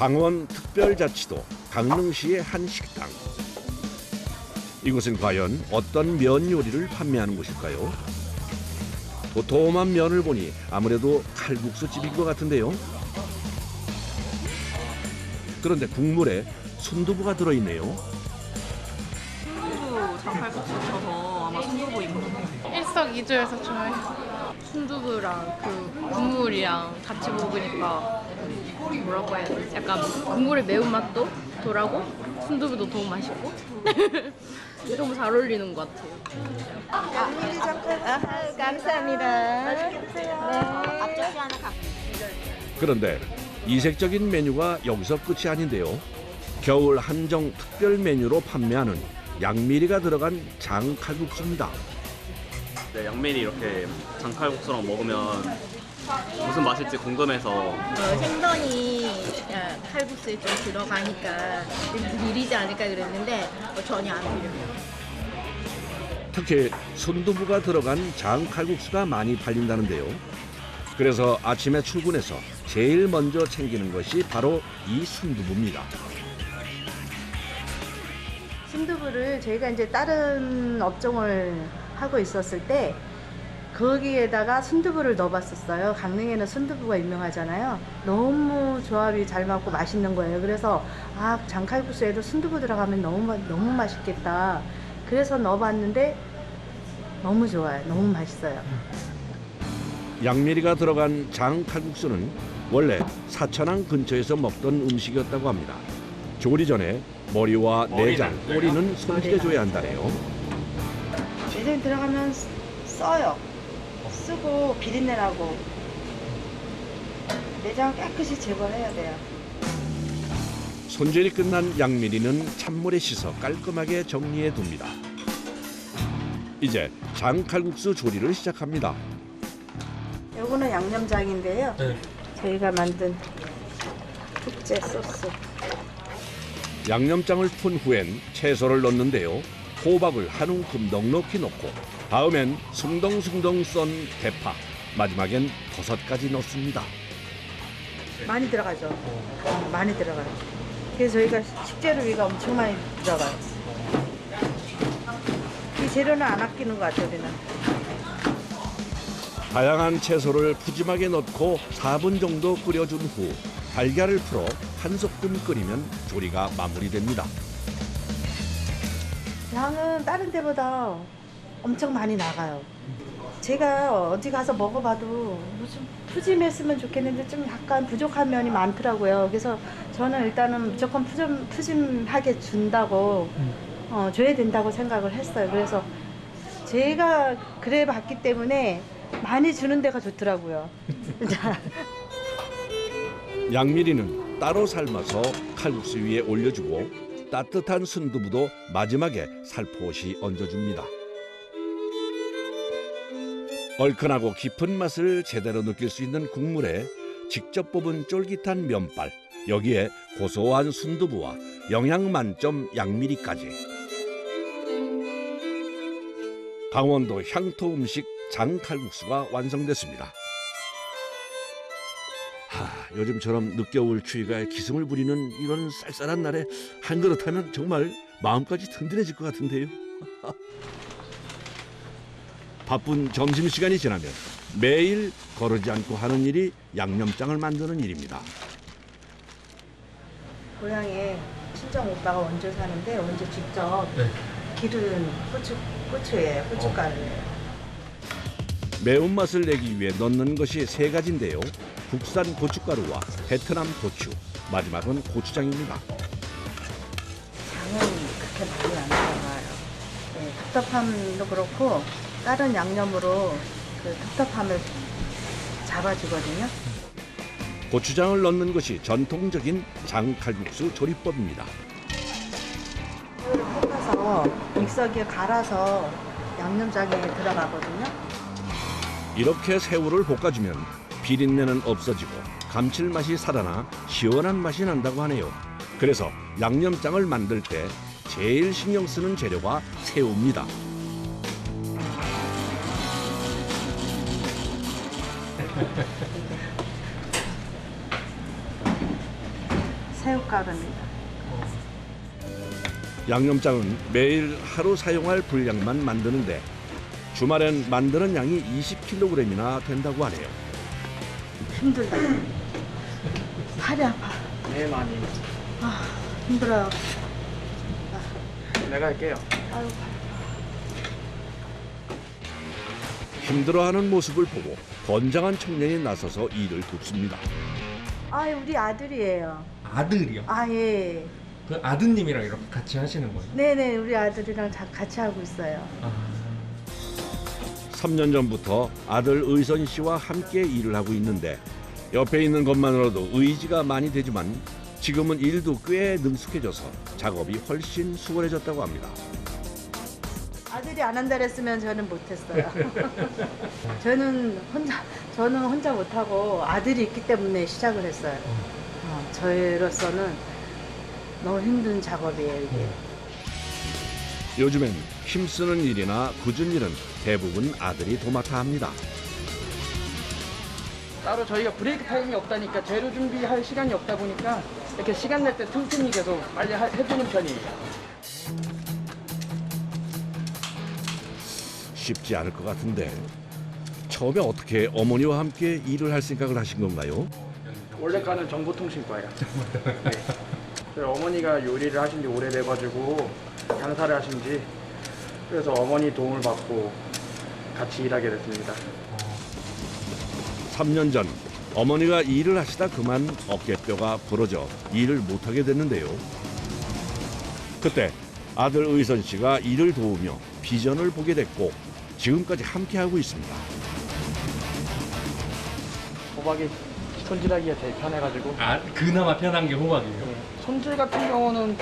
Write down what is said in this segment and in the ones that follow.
강원 특별자치도 강릉시의 한 식당. 이곳은 과연 어떤 면 요리를 판매하는 곳일까요? 도톰한 면을 보니 아무래도 칼국수집인 것 같은데요. 그런데 국물에 순두부가 들어있네요. 순두부 장칼국수 쳐서 아마 순두부인 것 같아요. 일석이조여서 좋아요. 순두부랑 그 국물이랑 같이 먹으니까 뭐라고 해야 되지? 약간 국물의 매운맛도 덜하고 순두부도 더 맛있고 너무 잘 어울리는 것 같아요. 감사합니다. 그런데 이색적인 메뉴가 여기서 끝이 아닌데요. 겨울 한정 특별 메뉴로 판매하는 양미리가 들어간 장칼국수입니다. 네, 양미리 이렇게 장칼국수랑 먹으면 무슨 맛일지 궁금해서 생선이 칼국수에 좀 들어가니까 미리지 않을까 그랬는데 전혀 안 밀려요. 특히 순두부가 들어간 장칼국수가 많이 팔린다는데요. 그래서 아침에 출근해서 제일 먼저 챙기는 것이 바로 이 순두부입니다. 순두부를 저희가 이제 다른 업종을 하고 있었을 때 거기에다가 순두부를 넣어봤었어요. 강릉에는 순두부가 유명하잖아요. 너무 조합이 잘 맞고 맛있는 거예요. 그래서 장칼국수에도 순두부 들어가면 너무 맛있겠다. 그래서 넣어봤는데 너무 좋아요. 너무 맛있어요. 양미리가 들어간 장칼국수는 원래 사천항 근처에서 먹던 음식이었다고 합니다. 조리 전에 머리와 내장, 꼬리는 손질해줘야 한다네요. 내장이 들어가면 써요. 쓰고 비린내 나고 내장을 깨끗이 제거해야 돼요. 손질이 끝난 양미리는 찬물에 씻어 깔끔하게 정리해 둡니다. 이제 장칼국수 조리를 시작합니다. 요거는 양념장인데요. 저희가 만든 특제 소스. 양념장을 푼 후엔 채소를 넣는데요. 호박을 한 움큼 넉넉히 넣고 다음엔 숭덩숭덩 썬 대파, 마지막엔 버섯까지 넣습니다. 많이 들어가죠. 많이 들어가요. 그래서 저희가 식재료비가 엄청 많이 들어가요. 이 재료는 안 아끼는 것 같아요, 우리는. 다양한 채소를 푸짐하게 넣고 4분 정도 끓여준 후 달걀을 풀어 한 소끔 끓이면 조리가 마무리됩니다. 양은 다른 데보다 엄청 많이 나가요. 제가 어디 가서 먹어봐도 좀 푸짐했으면 좋겠는데 좀 약간 부족한 면이 많더라고요. 그래서 저는 일단은 무조건 푸짐하게 준다고 줘야 된다고 생각을 했어요. 그래서 제가 그래 봤기 때문에 많이 주는 데가 좋더라고요. 양미리는 따로 삶아서 칼국수 위에 올려주고 따뜻한 순두부도 마지막에 살포시 얹어줍니다. 얼큰하고 깊은 맛을 제대로 느낄 수 있는 국물에 직접 뽑은 쫄깃한 면발, 여기에 고소한 순두부와 영양 만점 양미리까지. 강원도 향토 음식 장칼국수가 완성됐습니다. 요즘처럼 늦겨울 추위가 기승을 부리는 이런 쌀쌀한 날에 한 그릇 하면 정말 마음까지 든든해질 것 같은데요. 바쁜 점심시간이 지나면 매일 거르지 않고 하는 일이 양념장을 만드는 일입니다. 고향에 친정 오빠가 원주 사는데 원주 직접 기른 고추예요. 고춧가루예요. 매운맛을 내기 위해 넣는 것이 세 가지인데요. 국산 고춧가루와 베트남 고추, 마지막은 고추장입니다. 장은 그렇게 많이 안 들어가요. 네, 텁텁함도 그렇고 다른 양념으로 그 텁텁함을 잡아주거든요. 고추장을 넣는 것이 전통적인 장칼국수 조리법입니다. 새우를 볶아서 믹서기에 갈아서 양념장에 들어가거든요. 이렇게 새우를 볶아주면 비린내는 없어지고 감칠맛이 살아나 시원한 맛이 난다고 하네요. 그래서 양념장을 만들 때 제일 신경 쓰는 재료가 새우입니다. 새우가루입니다. 양념장은 매일 하루 사용할 분량만 만드는데 주말엔 만드는 양이 20kg이나 된다고 하네요. 힘들다. 팔이 아파. 네, 많이. 힘들어요. 내가 할게요. 아유, 힘들어하는 모습을 보고 건장한 청년이 나서서 일을 돕습니다. 우리 아들이에요. 아들이요? 예. 그 아드님이랑 이렇게 같이 하시는 거예요? 네네, 우리 아들이랑 같이 하고 있어요. 3년 전부터 아들 의선 씨와 함께 일을 하고 있는데 옆에 있는 것만으로도 의지가 많이 되지만 지금은 일도 꽤 능숙해져서 작업이 훨씬 수월해졌다고 합니다. 아들이 안 한다 그랬으면 저는 못했어요. 저는 혼자 못하고 아들이 있기 때문에 시작을 했어요. 저희로서는 너무 힘든 작업이에요, 이게. 요즘엔 힘쓰는 일이나 굳은 일은 대부분 아들이 도맡아 합니다. 따로 저희가 브레이크 타임이 없다니까 재료 준비할 시간이 없다 보니까 이렇게 시간 낼 때 틈틈이 계속 빨리 해주는 편이에요. 쉽지 않을 것 같은데 처음에 어떻게 어머니와 함께 일을 할 생각을 하신 건가요? 원래가는 정보통신과예요. 네. 저희 어머니가 요리를 하신 지 오래돼가지고 장사를 하신 지 그래서 어머니 도움을 받고 같이 일하게 됐습니다. 3년 전 어머니가 일을 하시다 그만 어깨뼈가 부러져 일을 못하게 됐는데요. 그때 아들 의선 씨가 일을 도우며 비전을 보게 됐고 지금까지 함께하고 있습니다. 호박이 손질하기가 제일 편해가지고 그나마 편한 게 호박이에요? 손질 같은 경우는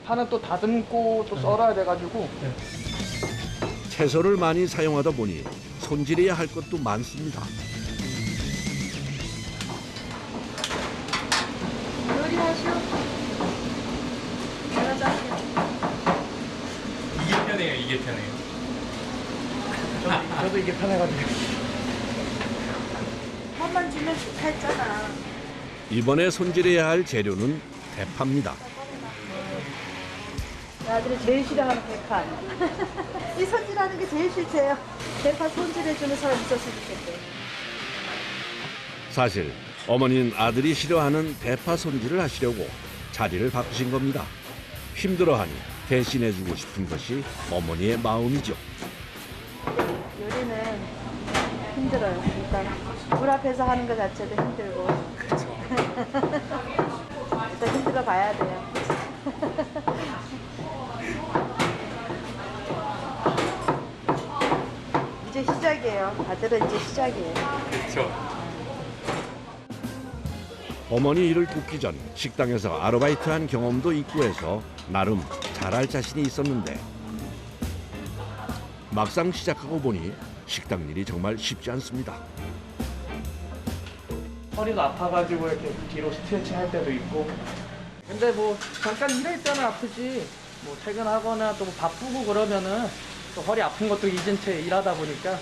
파는 또 다듬고 또 썰어야 돼가지고 채소를 많이 사용하다 보니 손질해야 할 것도 많습니다. 요리하시오. 내가 짤게요. 이게 편해요, 이게 편해요. 저도 이게 편해가지고 한번 주면 좋다 했잖아. 이번에 손질해야 할 재료는 대파입니다. 아들이 제일 싫어하는 대파. 이 손질하는 게 제일 싫대요. 대파 손질해주는 사람 있었으면 좋겠대. 사실 어머니는 아들이 싫어하는 대파 손질을 하시려고 자리를 바꾸신 겁니다. 힘들어하니 대신해주고 싶은 것이 어머니의 마음이죠. 요리는 힘들어요. 일단 물 앞에서 하는 것 자체도 힘들고. 그렇죠. 일단 힘들어 봐야 돼요. 이제 시작이에요. 아들은 이제 시작이에요. 그렇죠. 어머니 일을 돕기 전 식당에서 아르바이트한 경험도 있고 해서 나름 잘할 자신이 있었는데 막상 시작하고 보니 식당 일이 정말 쉽지 않습니다. 허리도 아파가지고 이렇게 뒤로 스트레칭 할 때도 있고 근데 뭐 잠깐 일할 때는 아프지 뭐 퇴근하거나 또 바쁘고 그러면은 또 허리 아픈 것도 잊은 채 일하다 보니까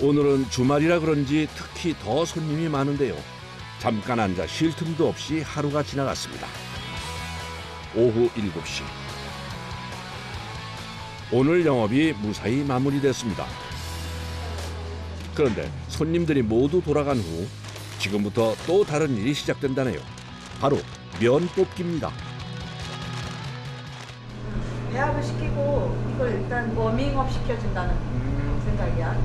오늘은 주말이라 그런지 특히 더 손님이 많은데요. 잠깐 앉아 쉴 틈도 없이 하루가 지나갔습니다. 오후 7시. 오늘 영업이 무사히 마무리됐습니다. 그런데 손님들이 모두 돌아간 후 지금부터 또 다른 일이 시작된다네요. 바로 면 뽑기입니다. 배합을 시키고 이걸 일단 워밍업 시켜준다는 생각이야.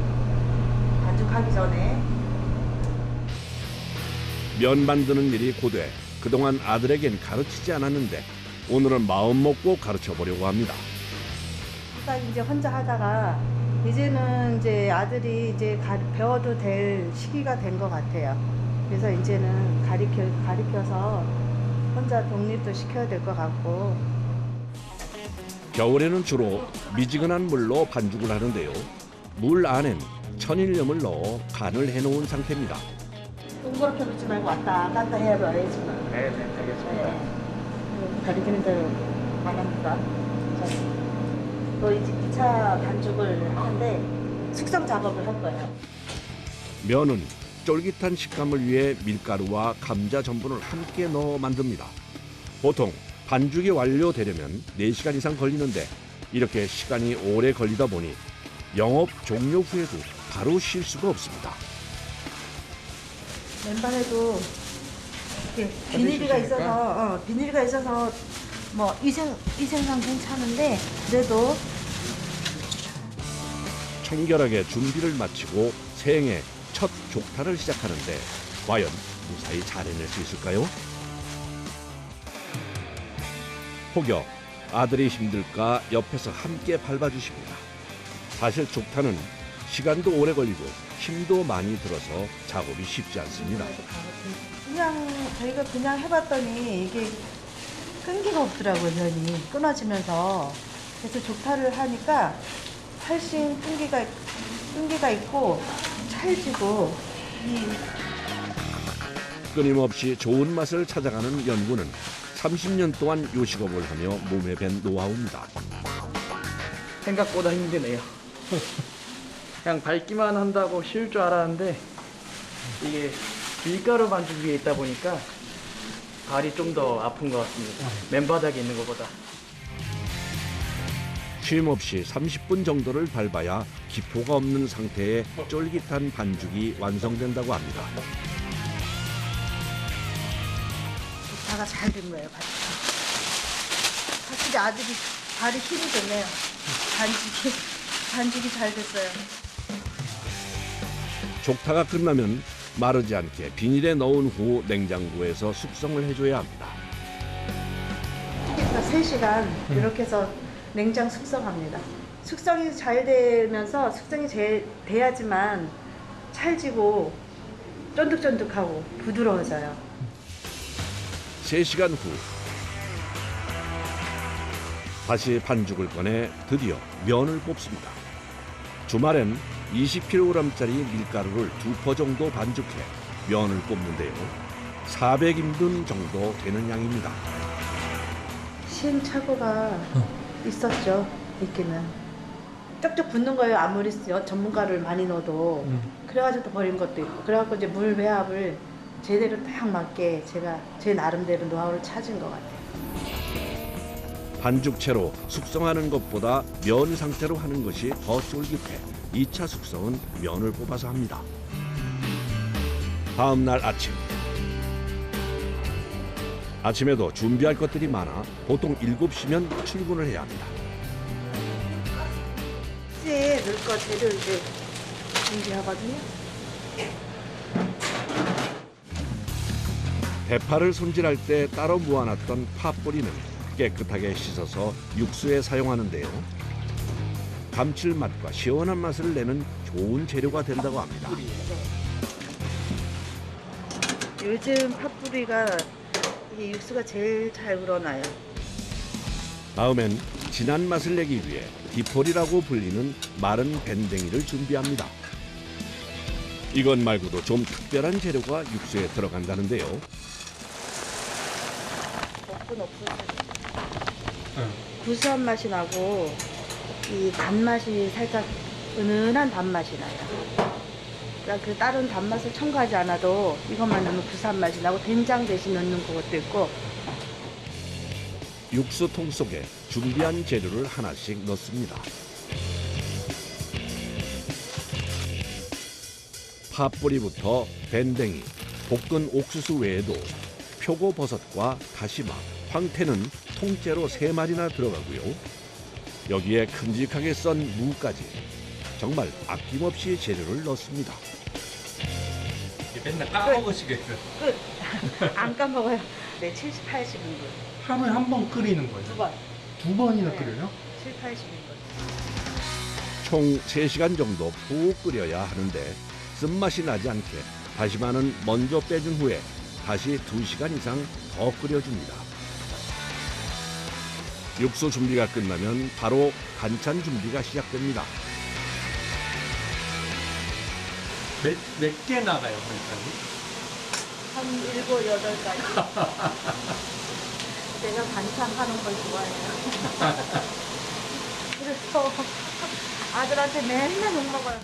반죽하기 전에. 면 만드는 일이 고돼 그동안 아들에겐 가르치지 않았는데 오늘은 마음 먹고 가르쳐 보려고 합니다. 딱 이제 혼자 하다가 이제는 이제 아들이 이제 배워도 될 시기가 된 것 같아요. 그래서 이제는 가르쳐서 혼자 독립도 시켜야 될 것 같고. 겨울에는 주로 미지근한 물로 반죽을 하는데요. 물 안엔 천일염을 넣어 간을 해놓은 상태입니다. 동그랗게 놓지 말고 왔다 갔다 해봐야지만. 네 알겠습니다. 가리키는 대로 안 합니다. 또 이제 2차 반죽을 하는데 숙성 작업을 할 거예요. 면은 쫄깃한 식감을 위해 밀가루와 감자 전분을 함께 넣어 만듭니다. 보통 반죽이 완료되려면 4시간 이상 걸리는데 이렇게 시간이 오래 걸리다 보니 영업 종료 후에도 바로 쉴 수가 없습니다. 맨발에도 이렇게 비닐이가 있어서 뭐 위생상 괜찮은데 그래도 청결하게 준비를 마치고 생애 첫 족타를 시작하는데 과연 무사히 잘 해낼 수 있을까요? 혹여 아들이 힘들까 옆에서 함께 밟아주십니다. 사실 족타는 시간도 오래 걸리고 힘도 많이 들어서 작업이 쉽지 않습니다. 저희가 그냥 해봤더니 이게 끈기가 없더라고요. 면이 끊어지면서. 그래서 족타를 하니까 훨씬 끈기가 있고 찰지고 끊임없이 좋은 맛을 찾아가는 연구는 30년 동안 요식업을 하며 몸에 밴 노하우입니다. 생각보다 힘드네요. 그냥 밟기만 한다고 쉬울 줄 알았는데 이게 밀가루 반죽 위에 있다 보니까 발이 좀 더 아픈 것 같습니다. 맨바닥에 있는 것보다. 쉼 없이 30분 정도를 밟아야 기포가 없는 상태의 쫄깃한 반죽이 완성된다고 합니다. 족타가 잘 된 거예요. 확실히 아들이 발이 힘이 좋네요. 반죽이 잘 됐어요. 족타가 끝나면 마르지 않게 비닐에 넣은 후 냉장고에서 숙성을 해줘야 합니다. 3시간 이렇게 해서 냉장 숙성합니다. 숙성이 잘 되면서 돼야지만 찰지고 쫀득쫀득하고 부드러워져요. 3시간 후 다시 반죽을 꺼내 드디어 면을 뽑습니다. 주말엔 20kg짜리 밀가루를 2포 정도 반죽해 면을 뽑는데요. 400인분 정도 되는 양입니다. 시행착오가 있었죠. 있기는. 쪽쪽 붙는 거예요. 아무리 전문가를 많이 넣어도. 그래가지고 또 버린 것도 있고. 그래갖고 이제 물 배합을 제대로 딱 맞게 제가 제 나름대로 노하우를 찾은 것 같아요. 반죽채로 숙성하는 것보다 면 상태로 하는 것이 더 쫄깃해 2차 숙성은 면을 뽑아서 합니다. 다음 날 아침에도 준비할 것들이 많아 보통 7시면 출근을 해야 합니다. 이제 넣을 거 재료 이제 준비하거든요. 대파를 손질할 때 따로 모아놨던 팥뿌리는 깨끗하게 씻어서 육수에 사용하는데요. 감칠맛과 시원한 맛을 내는 좋은 재료가 된다고 합니다. 요즘 팥뿌리가 이 육수가 제일 잘 우러나요. 다음엔 진한 맛을 내기 위해 디포리라고 불리는 마른 밴댕이를 준비합니다. 이것 말고도 좀 특별한 재료가 육수에 들어간다는데요. 볶은 옥수수. 구수한 맛이 나고 이 단맛이 살짝 은은한 단맛이 나요. 그러니까 그 다른 단맛을 첨가하지 않아도 이것만 넣으면 구수한 맛이 나고 된장 대신 넣는 것도 있고. 육수통 속에 준비한 재료를 하나씩 넣습니다. 팥뿌리부터 밴댕이, 볶은 옥수수 외에도 표고버섯과 다시마, 황태는 통째로 3마리나 들어가고요. 여기에 큼직하게 썬 무까지 정말 아낌없이 재료를 넣습니다. 맨날 까먹으시겠어요. 끝. 안 까먹어요. 네, 70, 80인분. 하루에 한 번 끓이는 거예요? 2번. 2번이나 네. 끓여요? 7, 80인분. 총 3시간 정도 푹 끓여야 하는데 쓴맛이 나지 않게 다시마는 먼저 빼준 후에 다시 2시간 이상 더 끓여줍니다. 육수 준비가 끝나면 바로 반찬 준비가 시작됩니다. 몇 개 나가요, 반찬이? 한 7, 8가지. 내가 반찬 하는 걸 좋아해요. 그래서 아들한테 맨날 욕먹어요.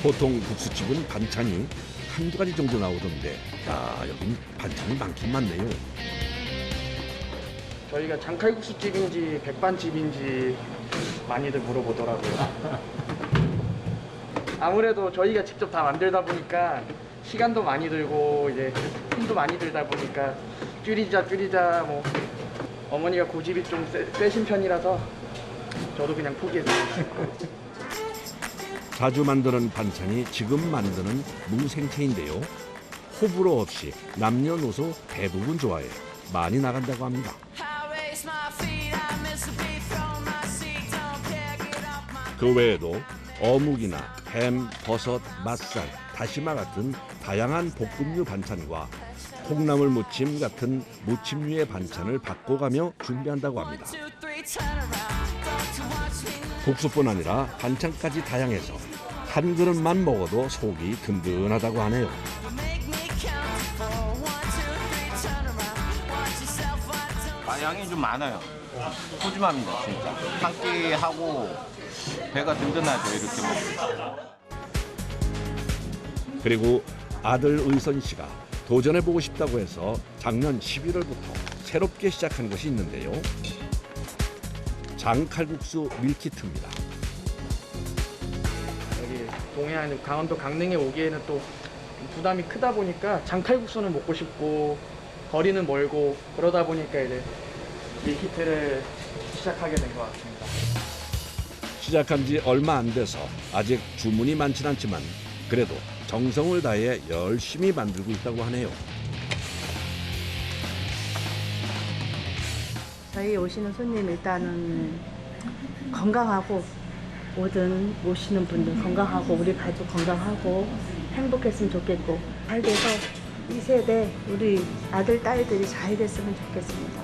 보통 국수집은 반찬이 한두 가지 정도 나오던데 여긴 반찬이 많긴 많네요. 저희가 장칼국수집인지 백반집인지 많이들 물어보더라고요. 아무래도 저희가 직접 다 만들다 보니까 시간도 많이 들고 이제 힘도 많이 들다 보니까 줄이자 뭐 어머니가 고집이 좀 세신 편이라서 저도 그냥 포기했어요. 자주 만드는 반찬이 지금 만드는 무생채인데요. 호불호 없이 남녀노소 대부분 좋아해 많이 나간다고 합니다. 그 외에도 어묵이나 햄, 버섯, 맛살, 다시마 같은 다양한 볶음류 반찬과 콩나물 무침 같은 무침류의 반찬을 바꿔가며 준비한다고 합니다. 국수뿐 아니라 반찬까지 다양해서 한 그릇만 먹어도 속이 든든하다고 하네요. 양이 좀 많아요. 푸짐합니다, 진짜. 한 끼 하고 배가 든든하죠, 이렇게 먹으면. 그리고 아들 의선 씨가 도전해보고 싶다고 해서 작년 11월부터 새롭게 시작한 것이 있는데요. 장칼국수 밀키트입니다. 여기 동해안 강원도 강릉에 오기에는 또 부담이 크다 보니까 장칼국수는 먹고 싶고 거리는 멀고 그러다 보니까 이제 밀키트를 시작하게 된 것 같습니다. 시작한 지 얼마 안 돼서 아직 주문이 많진 않지만 그래도 정성을 다해 열심히 만들고 있다고 하네요. 저희 오시는 손님 일단은 건강하고 모든 오시는 분들 건강하고 우리 가족 건강하고 행복했으면 좋겠고 잘 돼서 이 세대 우리 아들 딸들이 잘 됐으면 좋겠습니다.